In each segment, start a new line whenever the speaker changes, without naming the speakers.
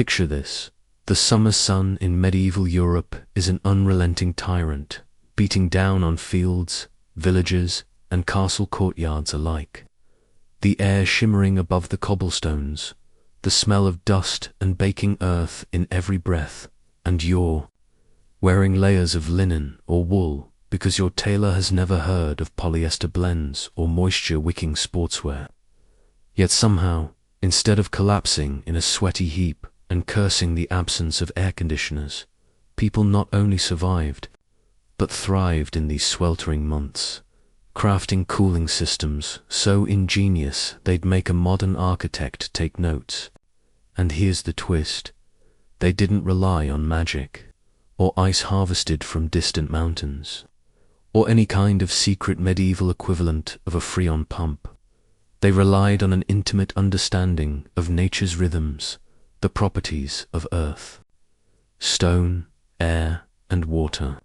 Picture this. The summer sun in medieval Europe is an unrelenting tyrant, beating down on fields, villages, and castle courtyards alike. The air shimmering above the cobblestones, the smell of dust and baking earth in every breath, and you're wearing layers of linen or wool because your tailor has never heard of polyester blends or moisture-wicking sportswear. Yet somehow, instead of collapsing in a sweaty heap and cursing the absence of air conditioners, people not only survived, but thrived in these sweltering months, crafting cooling systems so ingenious they'd make a modern architect take notes. And here's the twist: they didn't rely on magic, or ice harvested from distant mountains, or any kind of secret medieval equivalent of a Freon pump. They relied on an intimate understanding of nature's rhythms, the properties of earth, stone, air, and water,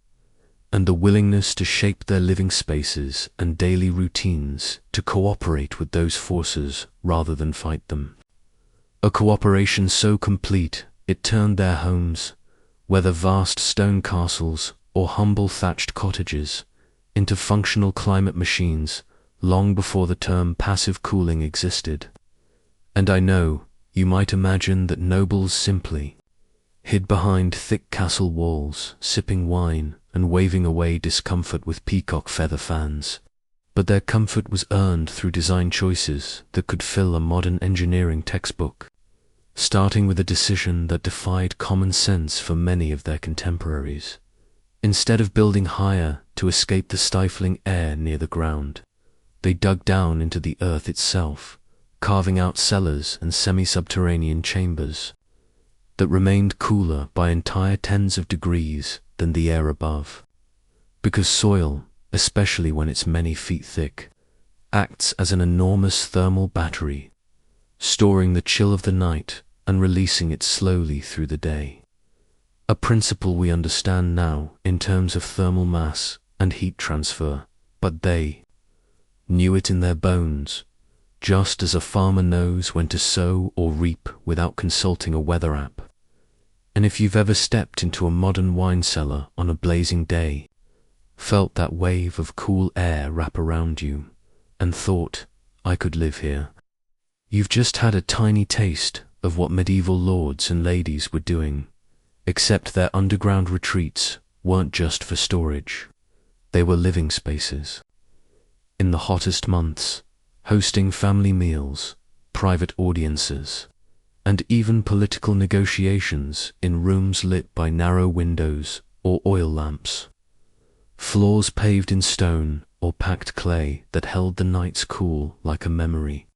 and the willingness to shape their living spaces and daily routines to cooperate with those forces rather than fight them. A cooperation so complete it turned their homes, whether vast stone castles or humble thatched cottages, into functional climate machines long before the term passive cooling existed. And I know you might imagine that nobles simply hid behind thick castle walls, sipping wine and waving away discomfort with peacock feather fans. But their comfort was earned through design choices that could fill a modern engineering textbook, starting with a decision that defied common sense for many of their contemporaries. Instead of building higher to escape the stifling air near the ground, they dug down into the earth itself, carving out cellars and semi-subterranean chambers that remained cooler by entire tens of degrees than the air above. Because soil, especially when it's many feet thick, acts as an enormous thermal battery, storing the chill of the night and releasing it slowly through the day. A principle we understand now in terms of thermal mass and heat transfer, but they knew it in their bones, just as a farmer knows when to sow or reap without consulting a weather app. And if you've ever stepped into a modern wine cellar on a blazing day, felt that wave of cool air wrap around you, and thought, I could live here, you've just had a tiny taste of what medieval lords and ladies were doing, except their underground retreats weren't just for storage. They were living spaces. In the hottest months, hosting family meals, private audiences, and even political negotiations in rooms lit by narrow windows or oil lamps. Floors paved in stone or packed clay that held the night's cool like a memory.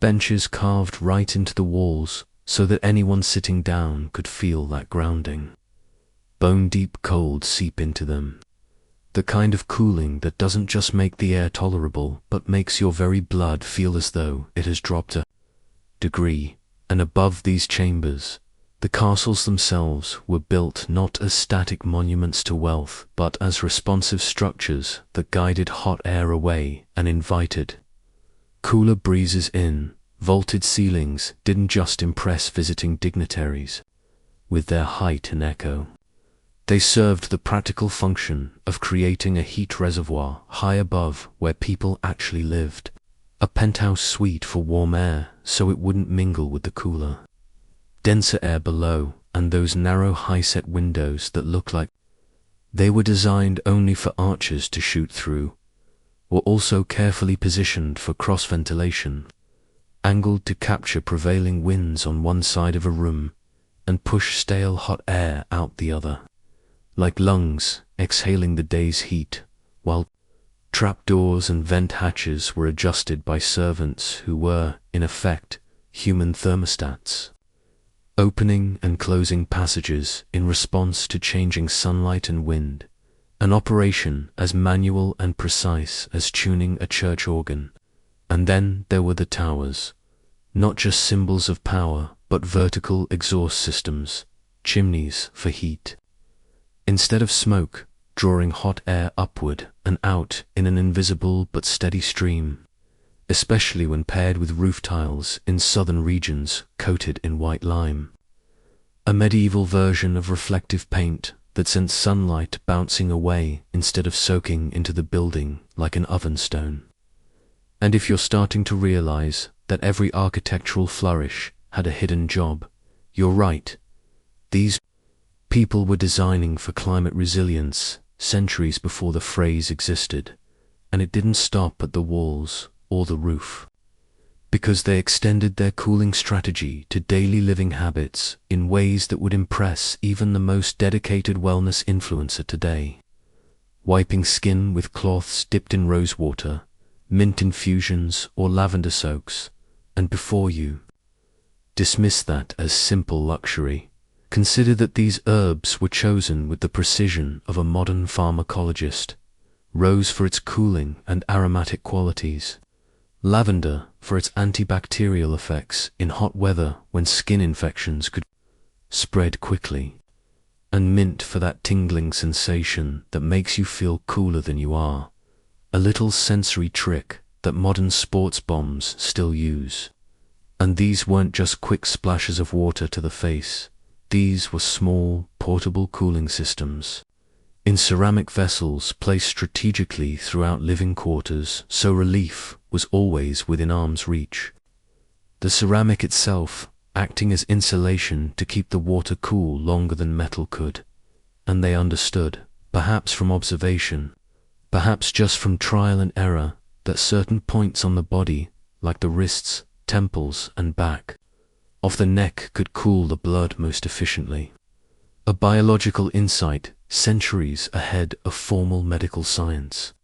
Benches carved right into the walls so that anyone sitting down could feel that grounding. Bone-deep cold seep into them. The kind of cooling that doesn't just make the air tolerable, but makes your very blood feel as though it has dropped a degree. And above these chambers, the castles themselves were built not as static monuments to wealth, but as responsive structures that guided hot air away and invited cooler breezes in. Vaulted ceilings didn't just impress visiting dignitaries with their height and echo. They served the practical function of creating a heat reservoir high above where people actually lived, a penthouse suite for warm air so it wouldn't mingle with the cooler, denser air below, and those narrow high-set windows that looked like they were designed only for archers to shoot through, were also carefully positioned for cross-ventilation, angled to capture prevailing winds on one side of a room and push stale hot air out the other, like lungs exhaling the day's heat, while trapdoors and vent hatches were adjusted by servants who were, in effect, human thermostats, opening and closing passages in response to changing sunlight and wind, an operation as manual and precise as tuning a church organ. And then there were the towers, not just symbols of power, but vertical exhaust systems, chimneys for heat. Instead of smoke, drawing hot air upward and out in an invisible but steady stream, especially when paired with roof tiles in southern regions coated in white lime. a medieval version of reflective paint that sent sunlight bouncing away instead of soaking into the building like an oven stone. And if you're starting to realize that every architectural flourish had a hidden job, you're right. These people were designing for climate resilience centuries before the phrase existed, and it didn't stop at the walls or the roof, because they extended their cooling strategy to daily living habits in ways that would impress even the most dedicated wellness influencer today. Wiping skin with cloths dipped in rose water, mint infusions, or lavender soaks, and before you dismiss that as simple luxury, consider that these herbs were chosen with the precision of a modern pharmacologist. Rose for its cooling and aromatic qualities, lavender for its antibacterial effects in hot weather when skin infections could spread quickly, and mint for that tingling sensation that makes you feel cooler than you are, a little sensory trick that modern sports bombs still use. And these weren't just quick splashes of water to the face. These were small, portable cooling systems in ceramic vessels placed strategically throughout living quarters, so relief was always within arm's reach. The ceramic itself acting as insulation to keep the water cool longer than metal could. And they understood, perhaps from observation, perhaps just from trial and error, that certain points on the body, like the wrists, temples, and back of the neck, could cool the blood most efficiently. A biological insight centuries ahead of formal medical science,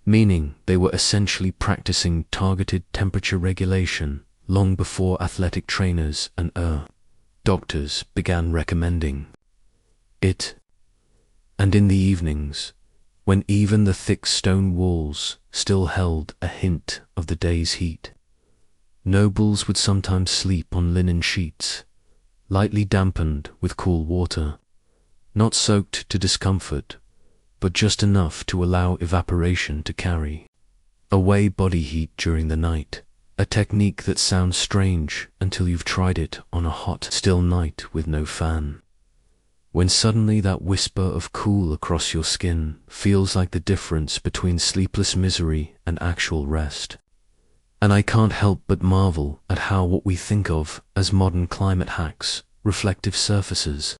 meaning they were essentially practicing targeted temperature regulation long before athletic trainers and doctors began recommending it. And in the evenings, when even the thick stone walls still held a hint of the day's heat, nobles would sometimes sleep on linen sheets, lightly dampened with cool water, not soaked to discomfort, but just enough to allow evaporation to carry away body heat during the night, a technique that sounds strange until you've tried it on a hot, still night with no fan, when suddenly that whisper of cool across your skin feels like the difference between sleepless misery and actual rest. And I can't help but marvel at how what we think of as modern climate hacks, reflective surfaces,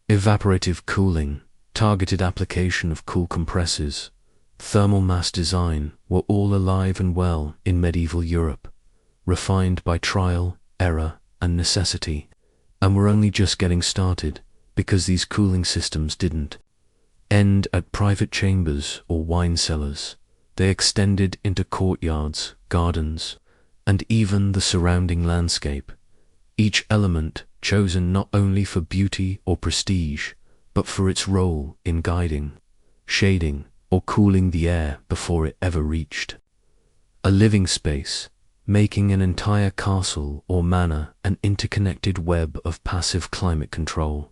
evaporative cooling, targeted application of cool compressors, thermal mass design were all alive and well in medieval Europe, refined by trial, error, and necessity, and were only just getting started because these cooling systems didn't end at private chambers or wine cellars. They extended into courtyards, gardens, and even the surrounding landscape, each element chosen not only for beauty or prestige, but for its role in guiding, shading, or cooling the air before it ever reached a living space, making an entire castle or manor an interconnected web of passive climate control.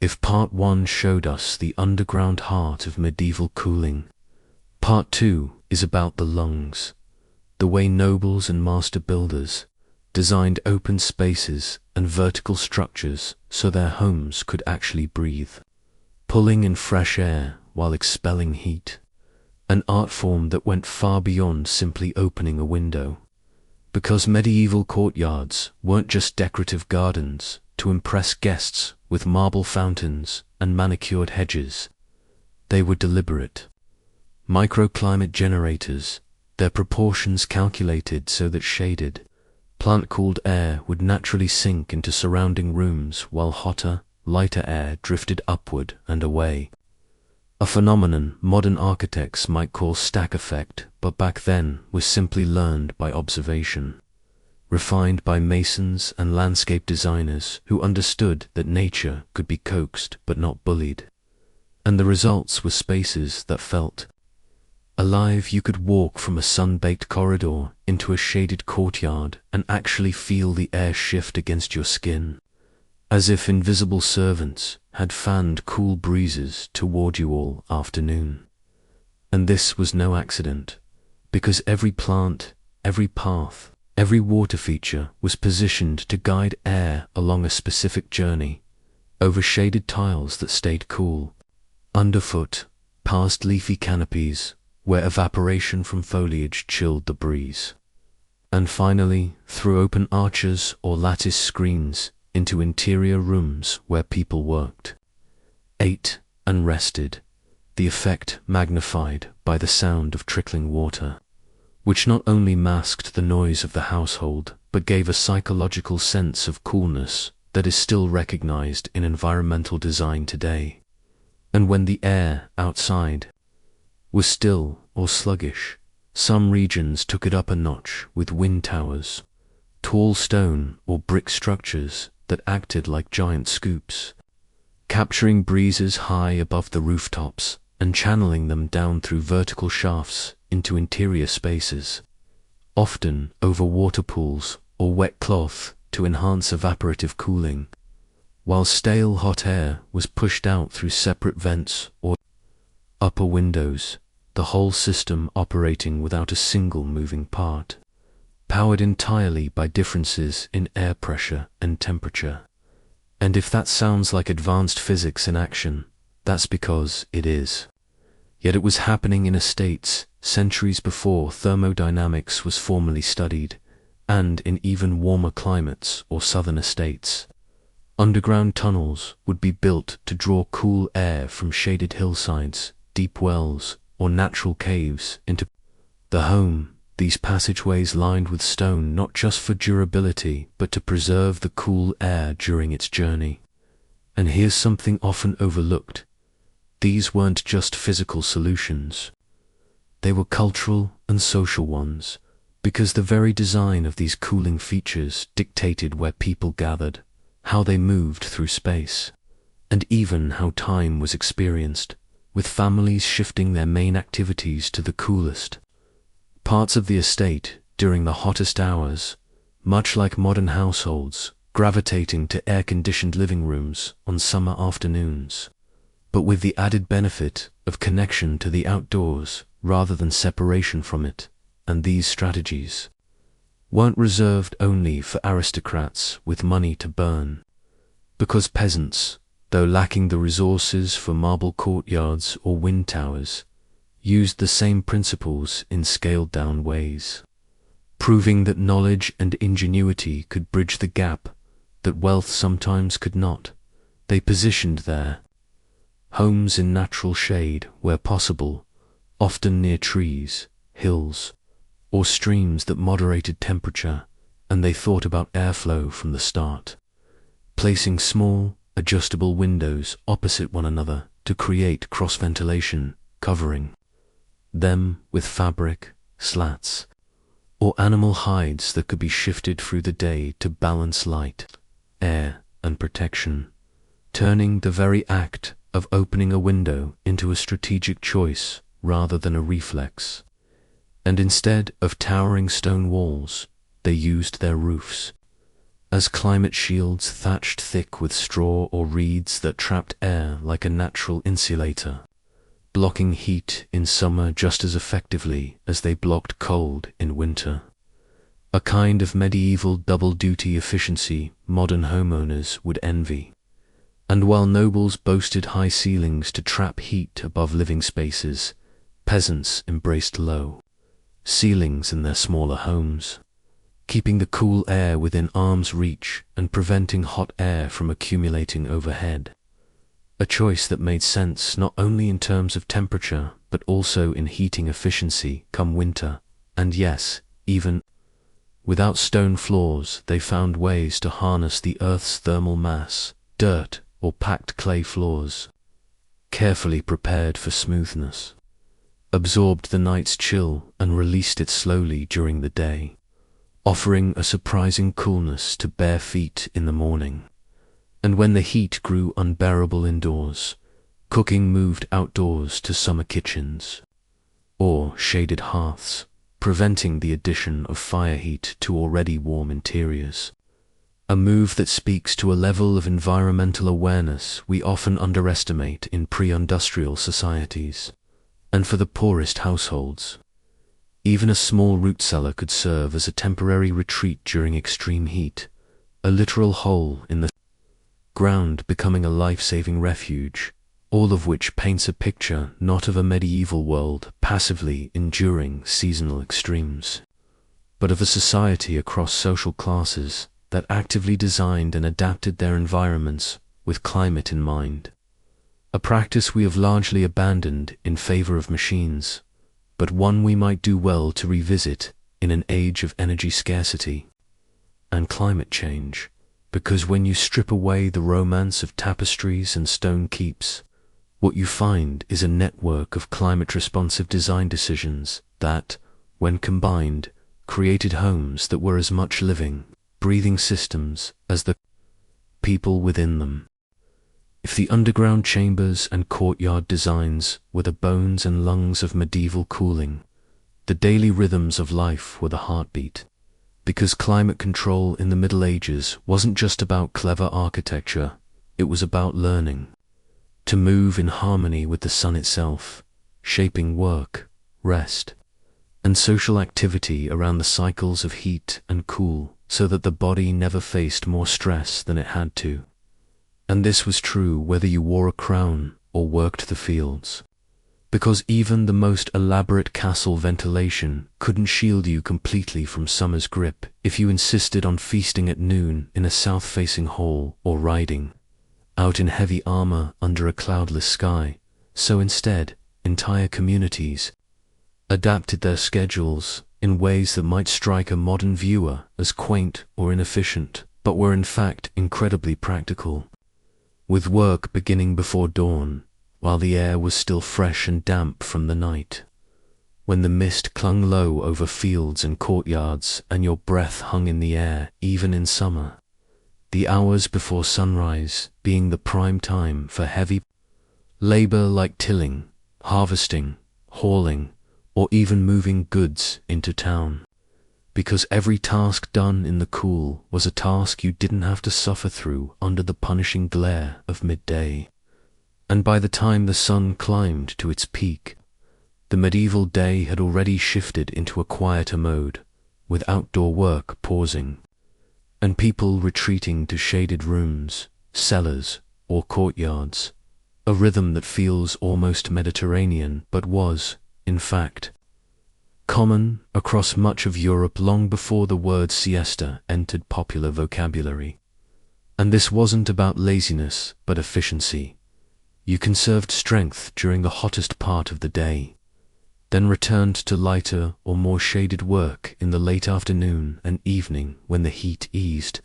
If part 1 showed us the underground heart of medieval cooling, part 2 is about the lungs, the way nobles and master builders designed open spaces and vertical structures so their homes could actually breathe, pulling in fresh air while expelling heat, an art form that went far beyond simply opening a window, because medieval courtyards weren't just decorative gardens to impress guests with marble fountains and manicured hedges. They were deliberate microclimate generators, their proportions calculated so that shaded, plant-cooled air would naturally sink into surrounding rooms while hotter, lighter air drifted upward and away. A phenomenon modern architects might call stack effect, but back then was simply learned by observation, refined by masons and landscape designers who understood that nature could be coaxed but not bullied. And the results were spaces that felt alive. You could walk from a sun-baked corridor into a shaded courtyard and actually feel the air shift against your skin, as if invisible servants had fanned cool breezes toward you all afternoon. And this was no accident, because every plant, every path, Every water feature was positioned to guide air along a specific journey, over shaded tiles that stayed cool, underfoot, past leafy canopies where evaporation from foliage chilled the breeze, and finally through open arches or lattice screens into interior rooms where people worked, ate, and rested, the effect magnified by the sound of trickling water, which not only masked the noise of the household but gave a psychological sense of coolness that is still recognized in environmental design today. And when the air outside was still or sluggish, some regions took it up a notch with wind towers, tall stone or brick structures that acted like giant scoops, capturing breezes high above the rooftops and channeling them down through vertical shafts into interior spaces, often over water pools or wet cloth to enhance evaporative cooling, while stale hot air was pushed out through separate vents or upper windows, the whole system operating without a single moving part, powered entirely by differences in air pressure and temperature. And if that sounds like advanced physics in action, that's because it is. Yet it was happening in estates centuries before thermodynamics was formally studied, and in even warmer climates or southern estates. Underground tunnels would be built to draw cool air from shaded hillsides, deep wells, or natural caves into the home, these passageways lined with stone not just for durability but to preserve the cool air during its journey. And here's something often overlooked. These weren't just physical solutions. They were cultural and social ones, because the very design of these cooling features dictated where people gathered, how they moved through space, and even how time was experienced, with families shifting their main activities to the coolest parts of the estate during the hottest hours, much like modern households gravitating to air-conditioned living rooms on summer afternoons, but with the added benefit of connection to the outdoors rather than separation from it. And these strategies weren't reserved only for aristocrats with money to burn, because peasants, though lacking the resources for marble courtyards or wind towers, used the same principles in scaled-down ways, proving that knowledge and ingenuity could bridge the gap that wealth sometimes could not. They positioned their homes in natural shade where possible, often near trees, hills, or streams that moderated temperature, and they thought about airflow from the start, placing small, adjustable windows opposite one another to create cross-ventilation, covering them with fabric, slats, or animal hides that could be shifted through the day to balance light, air, and protection, turning the very act of opening a window into a strategic choice rather than a reflex. And instead of towering stone walls, they used their roofs as climate shields thatched thick with straw or reeds that trapped air like a natural insulator, blocking heat in summer just as effectively as they blocked cold in winter. A kind of medieval double-duty efficiency modern homeowners would envy. And while nobles boasted high ceilings to trap heat above living spaces, peasants embraced low ceilings in their smaller homes, keeping the cool air within arm's reach and preventing hot air from accumulating overhead. A choice that made sense not only in terms of temperature but also in heating efficiency come winter, and yes, even without stone floors they found ways to harness the earth's thermal mass, dirt or packed clay floors, carefully prepared for smoothness, absorbed the night's chill and released it slowly during the day, offering a surprising coolness to bare feet in the morning. And when the heat grew unbearable indoors, cooking moved outdoors to summer kitchens or shaded hearths, preventing the addition of fire heat to already warm interiors. A move that speaks to a level of environmental awareness we often underestimate in pre-industrial societies. And for the poorest households, Even a small root cellar could serve as a temporary retreat during extreme heat, a literal hole in the ground becoming a life-saving refuge, all of which paints a picture not of a medieval world passively enduring seasonal extremes, but of a society across social classes that actively designed and adapted their environments with climate in mind. A practice we have largely abandoned in favor of machines, but one we might do well to revisit in an age of energy scarcity and climate change, because when you strip away the romance of tapestries and stone keeps, what you find is a network of climate-responsive design decisions that, when combined, created homes that were as much living, breathing systems as the people within them. If the underground chambers and courtyard designs were the bones and lungs of medieval cooling, the daily rhythms of life were the heartbeat. Because climate control in the Middle Ages wasn't just about clever architecture, it was about learning to move in harmony with the sun itself, shaping work, rest, and social activity around the cycles of heat and cool so that the body never faced more stress than it had to. And this was true whether you wore a crown or worked the fields, because even the most elaborate castle ventilation couldn't shield you completely from summer's grip if you insisted on feasting at noon in a south-facing hall or riding out in heavy armor under a cloudless sky. So instead, entire communities adapted their schedules in ways that might strike a modern viewer as quaint or inefficient, but were in fact incredibly practical, with work beginning before dawn, while the air was still fresh and damp from the night, when the mist clung low over fields and courtyards and your breath hung in the air even in summer, the hours before sunrise being the prime time for heavy labor like tilling, harvesting, hauling, or even moving goods into town, because every task done in the cool was a task you didn't have to suffer through under the punishing glare of midday. And by the time the sun climbed to its peak, the medieval day had already shifted into a quieter mode, with outdoor work pausing, and people retreating to shaded rooms, cellars, or courtyards, a rhythm that feels almost Mediterranean but was, in fact, common across much of Europe long before the word siesta entered popular vocabulary. And this wasn't about laziness but efficiency. You conserved strength during the hottest part of the day, then returned to lighter or more shaded work in the late afternoon and evening when the heat eased,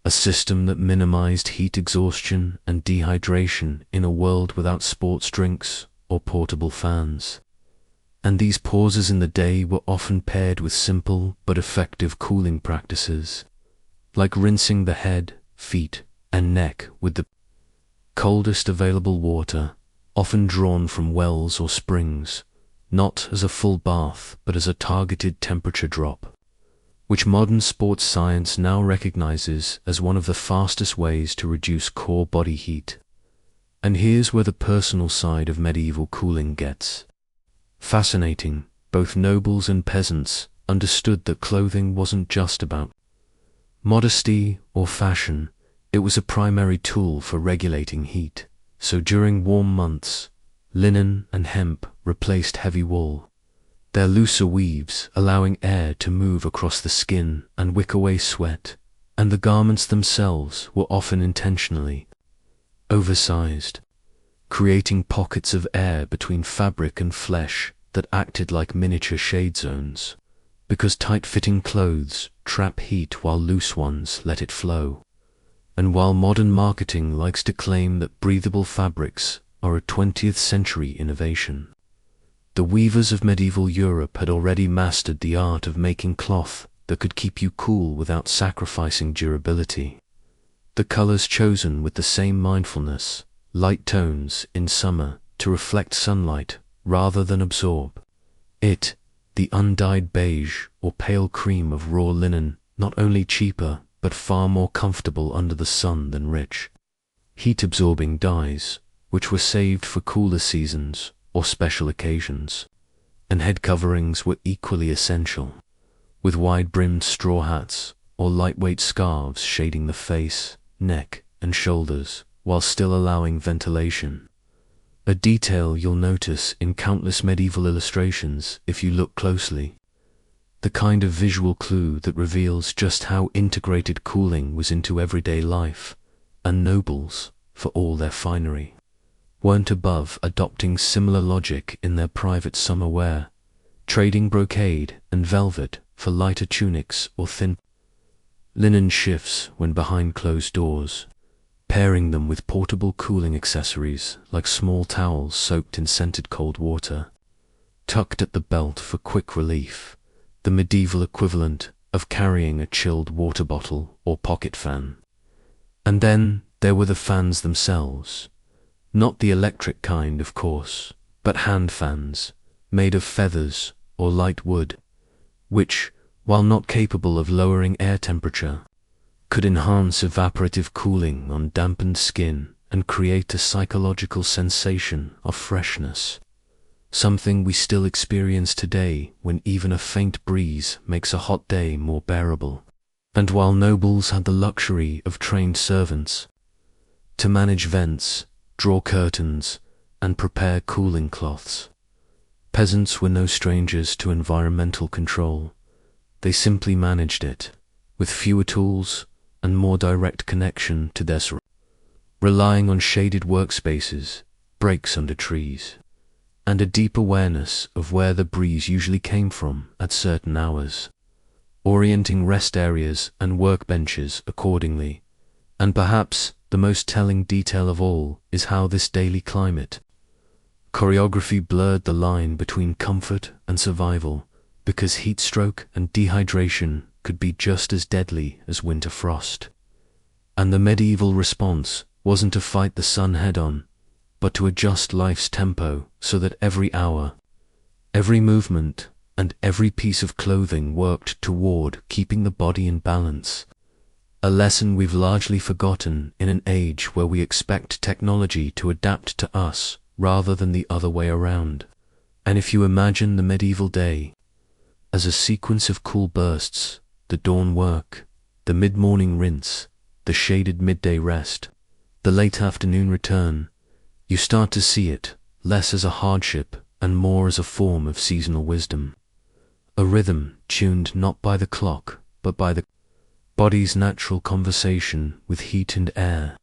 a system that minimized heat exhaustion and dehydration in a world without sports drinks or portable fans. And these pauses in the day were often paired with simple but effective cooling practices, like rinsing the head, feet, and neck with the coldest available water, often drawn from wells or springs, not as a full bath but as a targeted temperature drop, which modern sports science now recognizes as one of the fastest ways to reduce core body heat. And here's where the personal side of medieval cooling gets fascinating. Both nobles and peasants understood that clothing wasn't just about modesty or fashion, it was a primary tool for regulating heat. So during warm months, linen and hemp replaced heavy wool, their looser weaves allowing air to move across the skin and wick away sweat, and the garments themselves were often intentionally oversized, creating pockets of air between fabric and flesh that acted like miniature shade zones, because tight-fitting clothes trap heat while loose ones let it flow. And while modern marketing likes to claim that breathable fabrics are a 20th century innovation, the weavers of medieval Europe had already mastered the art of making cloth that could keep you cool without sacrificing durability. The colors chosen with the same mindfulness, light tones in summer to reflect sunlight rather than absorb it, the undyed beige or pale cream of raw linen, not only cheaper but far more comfortable under the sun than rich, heat-absorbing dyes, which were saved for cooler seasons or special occasions. and head coverings were equally essential, with wide-brimmed straw hats or lightweight scarves shading the face, neck, and shoulders, while still allowing ventilation. A detail you'll notice in countless medieval illustrations if you look closely. The kind of visual clue that reveals just how integrated cooling was into everyday life, and nobles, for all their finery, weren't above adopting similar logic in their private summer wear, trading brocade and velvet for lighter tunics or thin linen shifts when behind closed doors, pairing them with portable cooling accessories like small towels soaked in scented cold water, tucked at the belt for quick relief, the medieval equivalent of carrying a chilled water bottle or pocket fan. And then there were the fans themselves. Not the electric kind, of course, but hand fans, made of feathers or light wood, which, while not capable of lowering air temperature, could enhance evaporative cooling on dampened skin and create a psychological sensation of freshness, something we still experience today when even a faint breeze makes a hot day more bearable. And while nobles had the luxury of trained servants to manage vents, draw curtains, and prepare cooling cloths, peasants were no strangers to environmental control. They simply managed it, with fewer tools and more direct connection to their surroundings, relying on shaded workspaces, breaks under trees, and a deep awareness of where the breeze usually came from at certain hours, orienting rest areas and workbenches accordingly. And perhaps the most telling detail of all is how this daily climate choreography blurred the line between comfort and survival, because heat stroke and dehydration could be just as deadly as winter frost. And the medieval response wasn't to fight the sun head-on, but to adjust life's tempo so that every hour, every movement, and every piece of clothing worked toward keeping the body in balance. A lesson we've largely forgotten in an age where we expect technology to adapt to us rather than the other way around. And if you imagine the medieval day as a sequence of cool bursts, the dawn work, the mid-morning rinse, the shaded midday rest, the late afternoon return, you start to see it less as a hardship and more as a form of seasonal wisdom. A rhythm tuned not by the clock, but by the body's natural conversation with heat and air.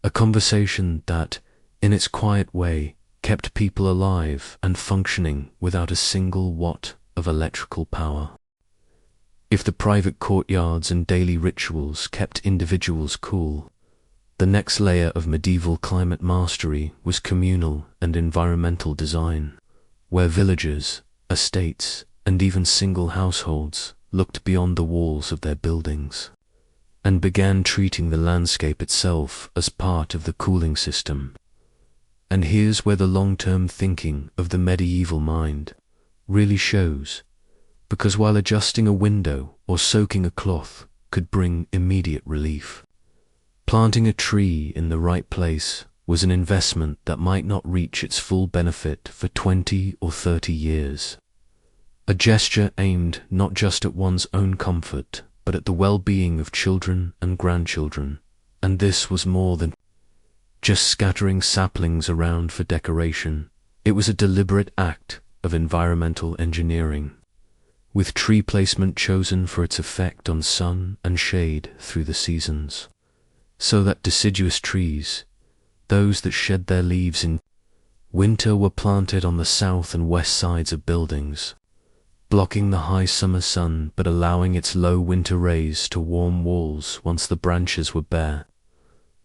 A conversation that, in its quiet way, kept people alive and functioning without a single watt of electrical power. If the private courtyards and daily rituals kept individuals cool, the next layer of medieval climate mastery was communal and environmental design, where villages, estates, and even single households looked beyond the walls of their buildings and began treating the landscape itself as part of the cooling system. And here's where the long-term thinking of the medieval mind really shows, because while adjusting a window or soaking a cloth could bring immediate relief, planting a tree in the right place was an investment that might not reach its full benefit for 20 or 30 years. A gesture aimed not just at one's own comfort, but at the well-being of children and grandchildren. And this was more than just scattering saplings around for decoration. It was a deliberate act of environmental engineering, with tree placement chosen for its effect on sun and shade through the seasons, so that deciduous trees, those that shed their leaves in winter, were planted on the south and west sides of buildings, blocking the high summer sun but allowing its low winter rays to warm walls once the branches were bare,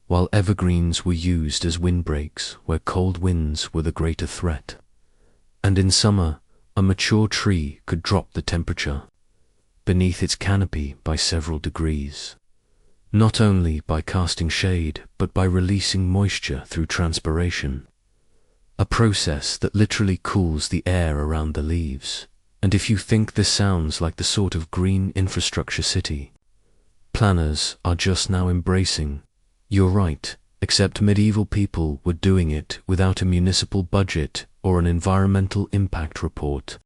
while evergreens were used as windbreaks where cold winds were the greater threat. And in summer, a mature tree could drop the temperature beneath its canopy by several degrees, not only by casting shade but by releasing moisture through transpiration, a process that literally cools the air around the leaves. And if you think this sounds like the sort of green infrastructure city planners are just now embracing, you're right, except medieval people were doing it without a municipal budget or an environmental impact report.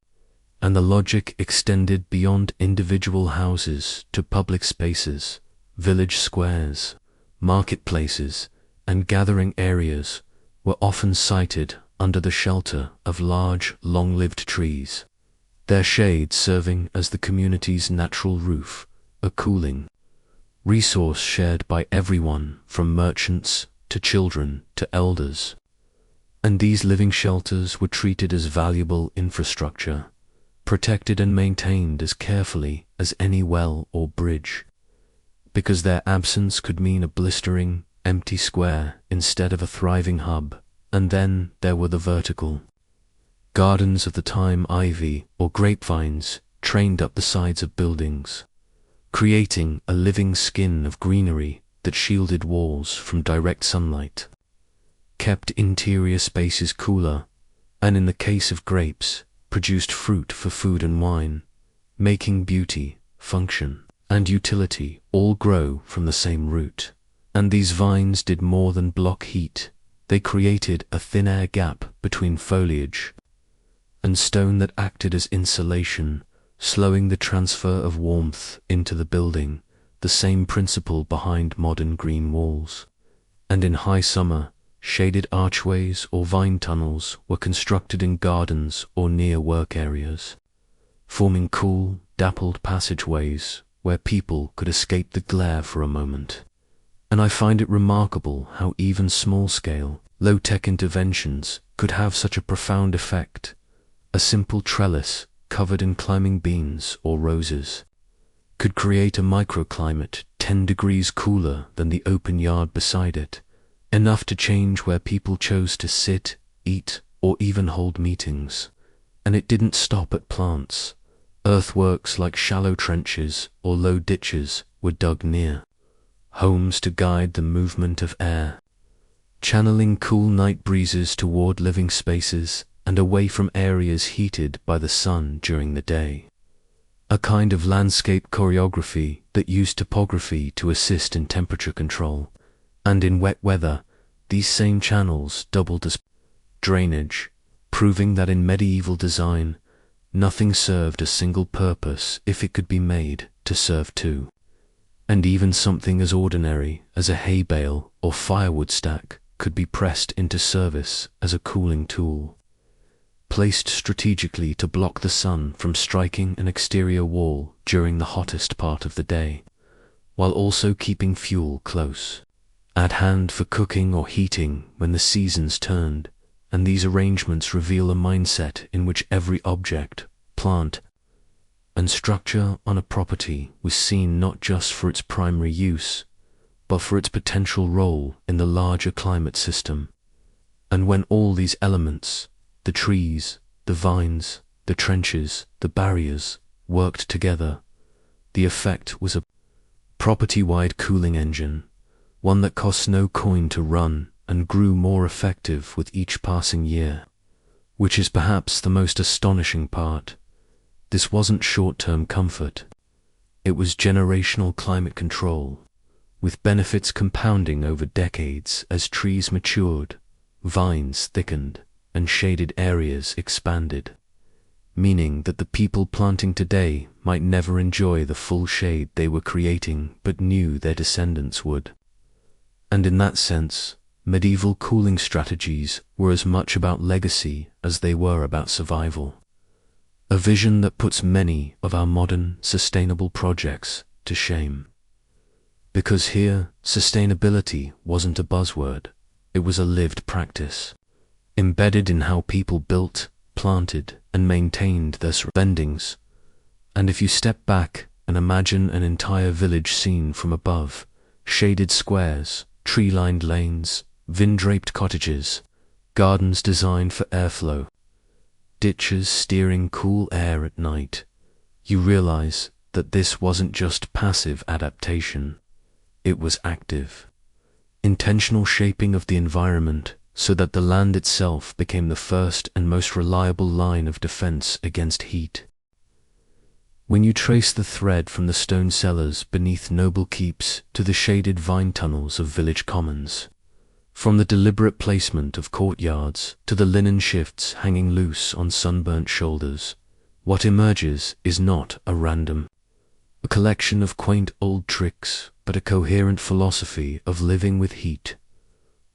And the logic extended beyond individual houses to public spaces, village squares, marketplaces, and gathering areas were often sited under the shelter of large, long-lived trees, their shade serving as the community's natural roof, a cooling resource shared by everyone from merchants to children to elders. And these living shelters were treated as valuable infrastructure, protected and maintained as carefully as any well or bridge, because their absence could mean a blistering, empty square instead of a thriving hub. And then there were the vertical gardens of the time, ivy or grapevines trained up the sides of buildings, creating a living skin of greenery that shielded walls from direct sunlight, kept interior spaces cooler, and in the case of grapes, produced fruit for food and wine, making beauty, function, and utility all grow from the same root. And these vines did more than block heat. They created a thin air gap between foliage and stone that acted as insulation, slowing the transfer of warmth into the building, the same principle behind modern green walls. And in high summer, shaded archways or vine tunnels were constructed in gardens or near work areas, forming cool, dappled passageways where people could escape the glare for a moment. And I find it remarkable how even small-scale, low-tech interventions could have such a profound effect. A simple trellis covered in climbing beans or roses could create a microclimate 10 degrees cooler than the open yard beside it, enough to change where people chose to sit, eat, or even hold meetings. And it didn't stop at plants. Earthworks like shallow trenches or low ditches were dug near homes to guide the movement of air, channeling cool night breezes toward living spaces and away from areas heated by the sun during the day. A kind of landscape choreography that used topography to assist in temperature control. And in wet weather, these same channels doubled as drainage, proving that in medieval design, nothing served a single purpose if it could be made to serve two. And even something as ordinary as a hay bale or firewood stack could be pressed into service as a cooling tool, placed strategically to block the sun from striking an exterior wall during the hottest part of the day, while also keeping fuel close at hand for cooking or heating when the seasons turned. And these arrangements reveal a mindset in which every object, plant, and structure on a property was seen not just for its primary use, but for its potential role in the larger climate system. And when all these elements, the trees, the vines, the trenches, the barriers, worked together, the effect was a property-wide cooling engine, one that cost no coin to run and grew more effective with each passing year. Which is perhaps the most astonishing part. This wasn't short-term comfort. It was generational climate control, with benefits compounding over decades as trees matured, vines thickened, and shaded areas expanded, meaning that the people planting today might never enjoy the full shade they were creating but knew their descendants would. And in that sense, medieval cooling strategies were as much about legacy as they were about survival. A vision that puts many of our modern, sustainable projects to shame. Because here, sustainability wasn't a buzzword, it was a lived practice, embedded in how people built, planted, and maintained their surroundings. And if you step back and imagine an entire village seen from above, shaded squares, tree-lined lanes, vine-draped cottages, gardens designed for airflow, ditches steering cool air at night, you realize that this wasn't just passive adaptation, it was active, intentional shaping of the environment so that the land itself became the first and most reliable line of defense against heat. When you trace the thread from the stone cellars beneath noble keeps to the shaded vine tunnels of village commons, from the deliberate placement of courtyards to the linen shifts hanging loose on sunburnt shoulders, What emerges is not a collection of quaint old tricks, but a coherent philosophy of living with heat,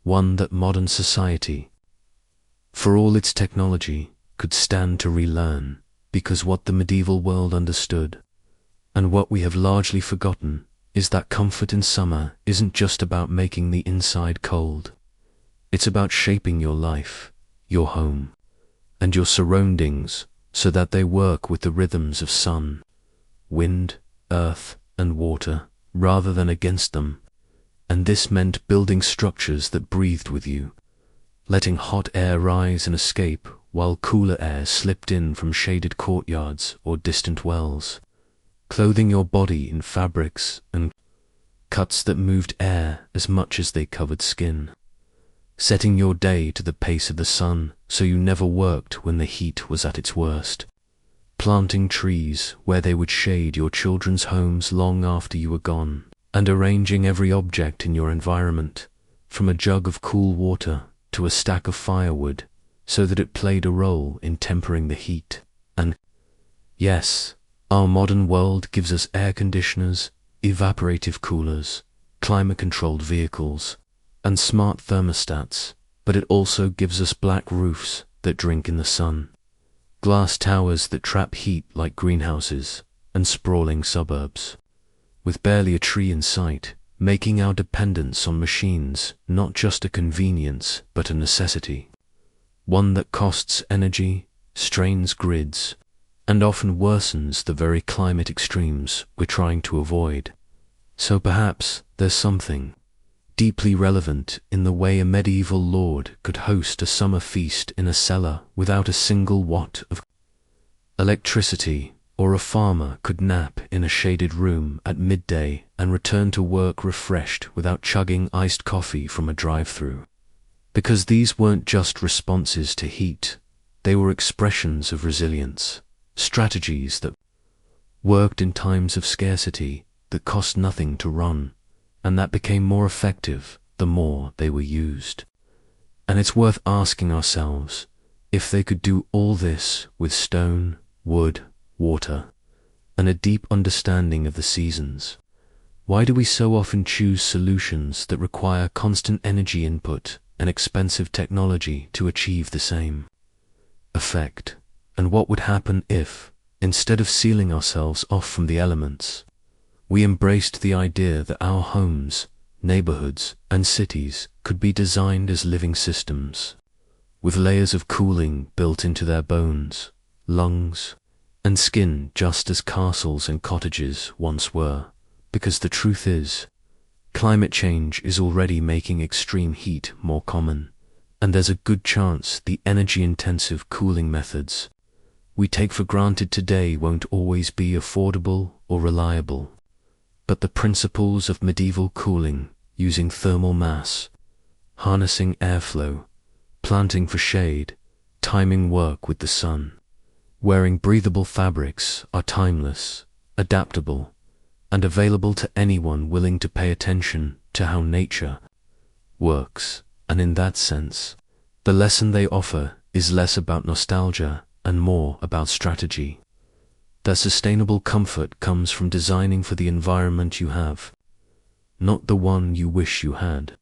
one that modern society, for all its technology, could stand to relearn, because what the medieval world understood, and what we have largely forgotten, is that comfort in summer isn't just about making the inside cold. It's about shaping your life, your home, and your surroundings so that they work with the rhythms of sun, wind, earth, and water, rather than against them. And this meant building structures that breathed with you, letting hot air rise and escape while cooler air slipped in from shaded courtyards or distant wells, clothing your body in fabrics and cuts that moved air as much as they covered skin, setting your day to the pace of the sun so you never worked when the heat was at its worst, planting trees where they would shade your children's homes long after you were gone, and arranging every object in your environment, from a jug of cool water to a stack of firewood, so that it played a role in tempering the heat. And yes, our modern world gives us air conditioners, evaporative coolers, climate-controlled vehicles, and smart thermostats, but it also gives us black roofs that drink in the sun, glass towers that trap heat like greenhouses, and sprawling suburbs, with barely a tree in sight, making our dependence on machines not just a convenience but a necessity, one that costs energy, strains grids, and often worsens the very climate extremes we're trying to avoid. So perhaps there's something deeply relevant in the way a medieval lord could host a summer feast in a cellar without a single watt of electricity, or a farmer could nap in a shaded room at midday and return to work refreshed without chugging iced coffee from a drive-through. Because these weren't just responses to heat, they were expressions of resilience, strategies that worked in times of scarcity, that cost nothing to run, and that became more effective the more they were used. And it's worth asking ourselves, if they could do all this with stone, wood, water, and a deep understanding of the seasons, why do we so often choose solutions that require constant energy input and expensive technology to achieve the same effect? And what would happen if, instead of sealing ourselves off from the elements, we embraced the idea that our homes, neighborhoods, and cities could be designed as living systems, with layers of cooling built into their bones, lungs, and skin, just as castles and cottages once were? Because the truth is, climate change is already making extreme heat more common, and there's a good chance the energy-intensive cooling methods we take for granted today won't always be affordable or reliable. But the principles of medieval cooling, using thermal mass, harnessing airflow, planting for shade, timing work with the sun, wearing breathable fabrics, are timeless, adaptable, and available to anyone willing to pay attention to how nature works. And in that sense, the lesson they offer is less about nostalgia and more about strategy. That sustainable comfort comes from designing for the environment you have, not the one you wish you had,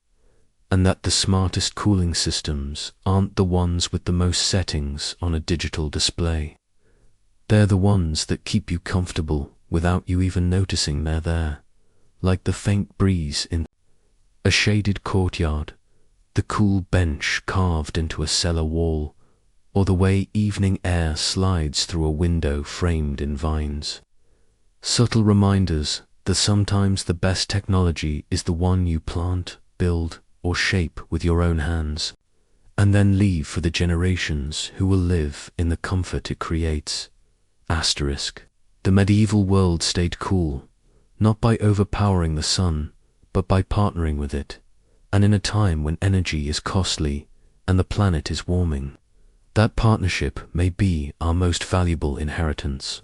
and that the smartest cooling systems aren't the ones with the most settings on a digital display. They're the ones that keep you comfortable without you even noticing they're there, like the faint breeze in a shaded courtyard, the cool bench carved into a cellar wall, or the way evening air slides through a window framed in vines. Subtle reminders that sometimes the best technology is the one you plant, build, or shape with your own hands, and then leave for the generations who will live in the comfort it creates. Asterisk. The medieval world stayed cool, not by overpowering the sun, but by partnering with it, and in a time when energy is costly and the planet is warming. That partnership may be our most valuable inheritance.